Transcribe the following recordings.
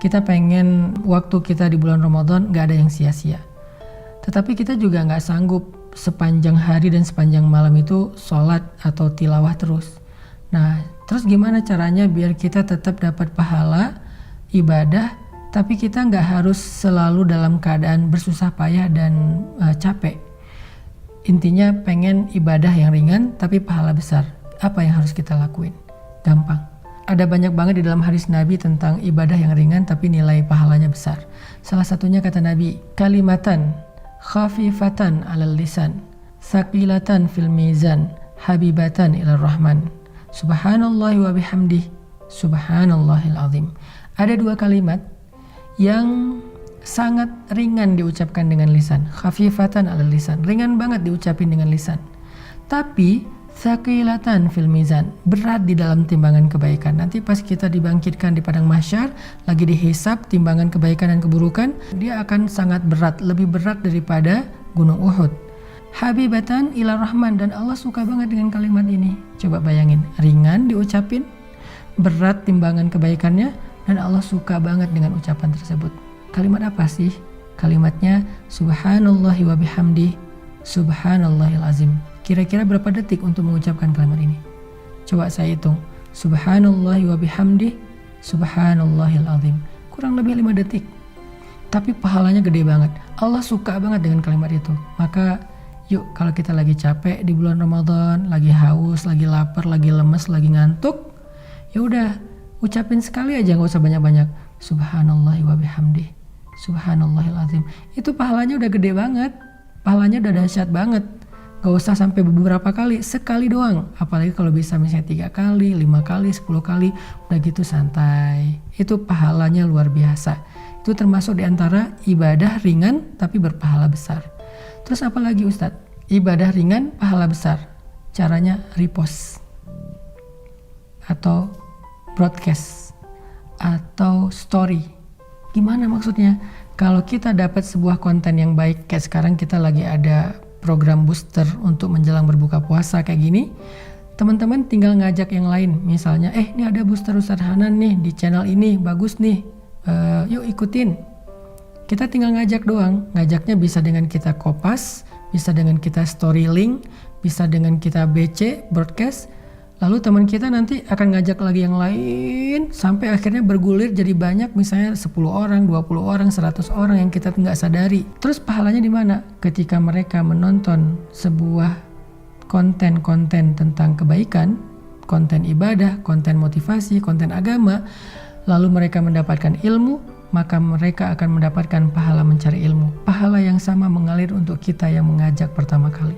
Kita pengen waktu kita di bulan Ramadan gak ada yang sia-sia. Tetapi kita juga gak sanggup sepanjang hari dan sepanjang malam itu sholat atau tilawah terus. Nah, terus gimana caranya biar kita tetap dapat pahala ibadah, tapi kita gak harus selalu dalam keadaan bersusah payah dan capek. Intinya pengen ibadah yang ringan tapi pahala besar. Apa yang harus kita lakuin? Gampang. Ada banyak banget di dalam hadis Nabi tentang ibadah yang ringan tapi nilai pahalanya besar. Salah satunya kata Nabi, kalimatan khafifatan 'alal lisan, tsaqilatan fil mizan, habibatan ilar rahman. Subhanallahi wa bihamdih, subhanallahil azim. Ada dua kalimat yang sangat ringan diucapkan dengan lisan. Khafifatan 'alal lisan, ringan banget diucapin dengan lisan. Tapi tsaqilatan fil mizan, berat di dalam timbangan kebaikan. Nanti pas kita dibangkitkan di padang mahsyar, lagi dihisab timbangan kebaikan dan keburukan, dia akan sangat berat, lebih berat daripada gunung Uhud. Habibatan ila rahman, dan Allah suka banget dengan kalimat ini. Coba bayangin, ringan diucapin, berat timbangan kebaikannya, dan Allah suka banget dengan ucapan tersebut. Kalimat apa sih? Kalimatnya subhanallahi wa bihamdi, subhanallahil azim. Kira-kira berapa detik untuk mengucapkan kalimat ini? Coba saya hitung. Subhanallahi wa bihamdi, subhanallahil azim. Kurang lebih 5 detik. Tapi pahalanya gede banget. Allah suka banget dengan kalimat itu. Maka yuk, kalau kita lagi capek di bulan Ramadan, lagi haus, lagi lapar, lagi lemes, lagi ngantuk, ya udah ucapin sekali aja, nggak usah banyak-banyak. Subhanallahi wa bihamdi, subhanallahil azim. Itu pahalanya udah gede banget. Pahalanya udah dahsyat banget. Gak usah sampai beberapa kali, sekali doang. Apalagi kalau bisa misalnya 3 kali, 5 kali, 10 kali, udah gitu santai. Itu pahalanya luar biasa. Itu termasuk diantara ibadah ringan tapi berpahala besar. Terus apa lagi Ustadz? Ibadah ringan, pahala besar. Caranya repost atau broadcast atau story. Gimana maksudnya? Kalau kita dapat sebuah konten yang baik, kayak sekarang kita lagi ada program booster untuk menjelang berbuka puasa kayak gini, teman-teman tinggal ngajak yang lain. Misalnya, ini ada booster Ustadz Hanan nih di channel ini, bagus nih, yuk ikutin. Kita tinggal ngajak doang. Ngajaknya bisa dengan kita kopas, bisa dengan kita story link, bisa dengan kita BC, broadcast. Lalu teman kita nanti akan ngajak lagi yang lain, sampai akhirnya bergulir jadi banyak, misalnya 10 orang, 20 orang, 100 orang yang kita nggak sadari. Terus pahalanya di mana? Ketika mereka menonton sebuah konten-konten tentang kebaikan, konten ibadah, konten motivasi, konten agama, lalu mereka mendapatkan ilmu, maka mereka akan mendapatkan pahala mencari ilmu. Pahala yang sama mengalir untuk kita yang mengajak pertama kali.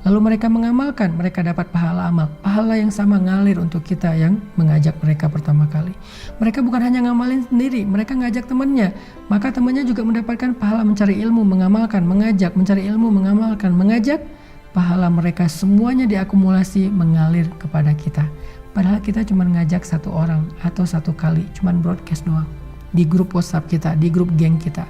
Lalu mereka mengamalkan, mereka dapat pahala amal. Pahala yang sama ngalir untuk kita yang mengajak mereka pertama kali. Mereka bukan hanya ngamalin sendiri, mereka ngajak temannya. Maka temannya juga mendapatkan pahala mencari ilmu, mengamalkan, mengajak, mencari ilmu, mengamalkan, mengajak. Pahala mereka semuanya diakumulasi mengalir kepada kita. Padahal kita cuma ngajak 1 orang atau 1 kali, cuma broadcast doang. Di grup WhatsApp kita, di grup geng kita.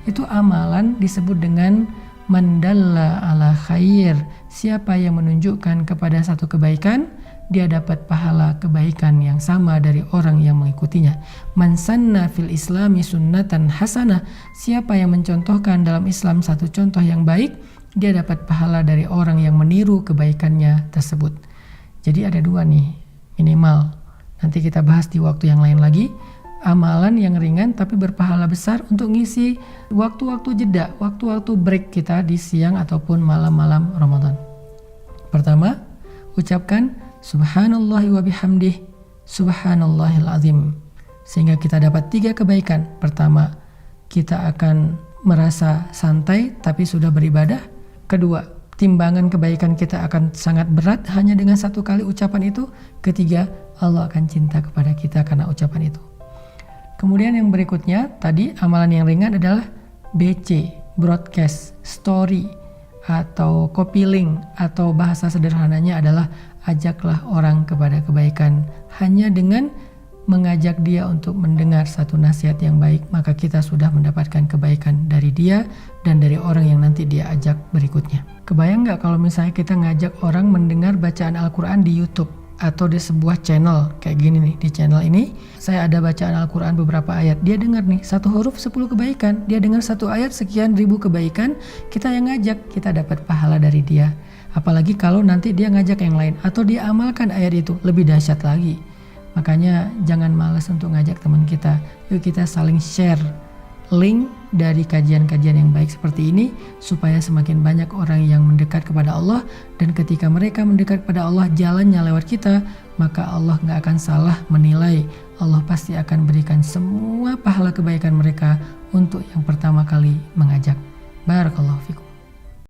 Itu amalan disebut dengan mandalla ala khair. Siapa yang menunjukkan kepada satu kebaikan, dia dapat pahala kebaikan yang sama dari orang yang mengikutinya. Man sanna fil islami sunnatan hasanah. Siapa yang mencontohkan dalam Islam satu contoh yang baik, dia dapat pahala dari orang yang meniru kebaikannya tersebut. Jadi ada 2 nih minimal. Nanti kita bahas di waktu yang lain lagi. Amalan yang ringan tapi berpahala besar untuk ngisi waktu-waktu jeda, waktu-waktu break kita di siang ataupun malam-malam Ramadan. Pertama, ucapkan subhanallahi wa bihamdih, subhanallahil azim. Sehingga kita dapat 3 kebaikan. Pertama, kita akan merasa santai tapi sudah beribadah. Kedua, timbangan kebaikan kita akan sangat berat hanya dengan 1 kali ucapan itu. Ketiga, Allah akan cinta kepada kita karena ucapan itu. Kemudian yang berikutnya, tadi amalan yang ringan adalah BC, broadcast, story, atau copy link, atau bahasa sederhananya adalah ajaklah orang kepada kebaikan. Hanya dengan mengajak dia untuk mendengar satu nasihat yang baik, maka kita sudah mendapatkan kebaikan dari dia dan dari orang yang nanti dia ajak berikutnya. Kebayang nggak kalau misalnya kita ngajak orang mendengar bacaan Al-Quran di YouTube? atau di sebuah channel kayak gini nih. Di channel ini saya ada bacaan Al-Quran beberapa ayat, dia dengar nih 1 huruf 10 kebaikan, dia dengar 1 ayat sekian ribu kebaikan, kita yang ngajak, kita dapat pahala dari dia. Apalagi kalau nanti dia ngajak yang lain atau dia amalkan ayat itu, lebih dahsyat lagi. Makanya jangan malas untuk ngajak teman kita, yuk kita saling share link dari kajian-kajian yang baik seperti ini supaya semakin banyak orang yang mendekat kepada Allah, dan ketika mereka mendekat kepada Allah jalannya lewat kita, maka Allah gak akan salah menilai. Allah pasti akan berikan semua pahala kebaikan mereka untuk yang pertama kali mengajak. Barakallahu fikum.